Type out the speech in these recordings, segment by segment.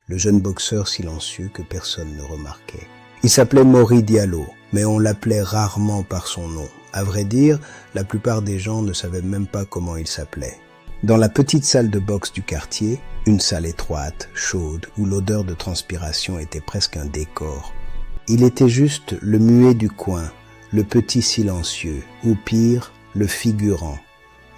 le jeune boxeur silencieux que personne ne remarquait. Il s'appelait Mori Diallo, mais on l'appelait rarement par son nom. À vrai dire, la plupart des gens ne savaient même pas comment il s'appelait. Dans la petite salle de boxe du quartier, une salle étroite, chaude, où l'odeur de transpiration était presque un décor, il était juste le muet du coin, le petit silencieux, ou pire, le figurant.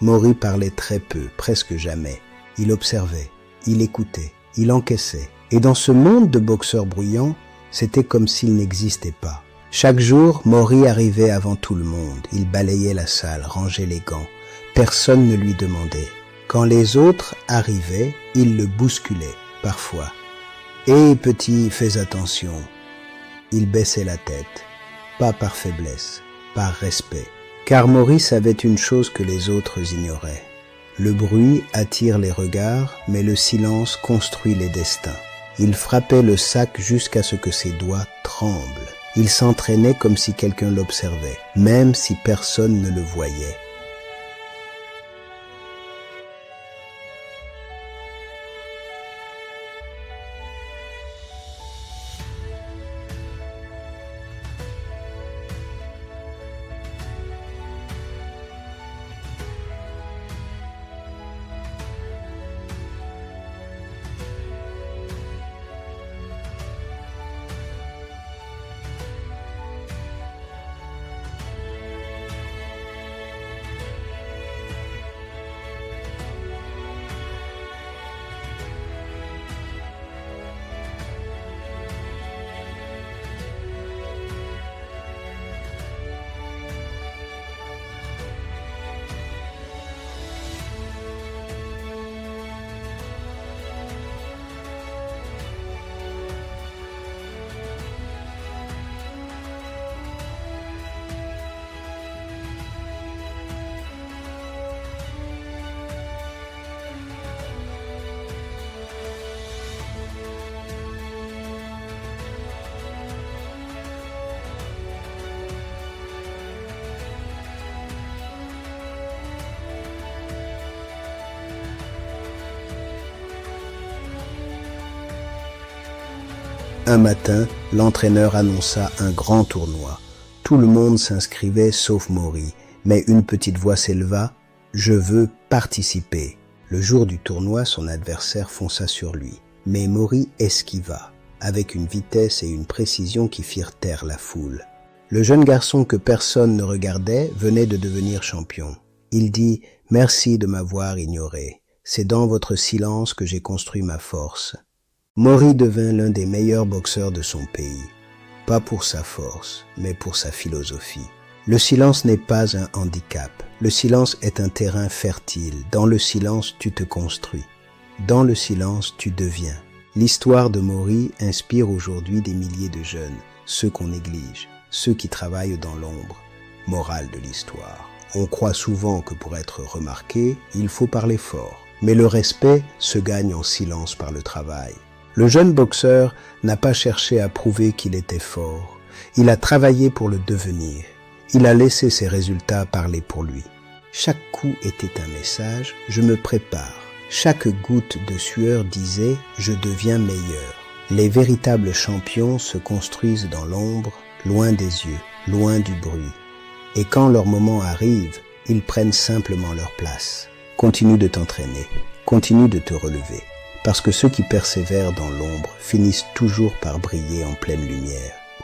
Mori parlait très peu, presque jamais. Il observait, il écoutait, il encaissait. Et dans ce monde de boxeurs bruyants, c'était comme s'il n'existait pas. Chaque jour, Mori arrivait avant tout le monde. Il balayait la salle, rangeait les gants. Personne ne lui demandait. Quand les autres arrivaient, il le bousculait, parfois. « Hé, petit, fais attention !» Il baissait la tête, pas par faiblesse, par respect. Car Mori savait une chose que les autres ignoraient. Le bruit attire les regards, mais le silence construit les destins. Il frappait le sac jusqu'à ce que ses doigts tremblent. Il s'entraînait comme si quelqu'un l'observait, même si personne ne le voyait. Un matin, l'entraîneur annonça un grand tournoi. Tout le monde s'inscrivait sauf Mori, mais une petite voix s'éleva « Je veux participer ». Le jour du tournoi, son adversaire fonça sur lui, mais Mori esquiva, avec une vitesse et une précision qui firent taire la foule. Le jeune garçon que personne ne regardait venait de devenir champion. Il dit « Merci de m'avoir ignoré. C'est dans votre silence que j'ai construit ma force ». Mori devint l'un des meilleurs boxeurs de son pays, pas pour sa force, mais pour sa philosophie. Le silence n'est pas un handicap, le silence est un terrain fertile. Dans le silence, tu te construis. Dans le silence, tu deviens. L'histoire de Mori inspire aujourd'hui des milliers de jeunes, ceux qu'on néglige, ceux qui travaillent dans l'ombre. Morale de l'histoire. On croit souvent que pour être remarqué, il faut parler fort, mais le respect se gagne en silence par le travail. Le jeune boxeur n'a pas cherché à prouver qu'il était fort. Il a travaillé pour le devenir. Il a laissé ses résultats parler pour lui. Chaque coup était un message, je me prépare. Chaque goutte de sueur disait, je deviens meilleur. Les véritables champions se construisent dans l'ombre, loin des yeux, loin du bruit. Et quand leur moment arrive, ils prennent simplement leur place. Continue de t'entraîner, continue de te relever. Parce que ceux qui persévèrent dans l'ombre finissent toujours par briller en pleine lumière.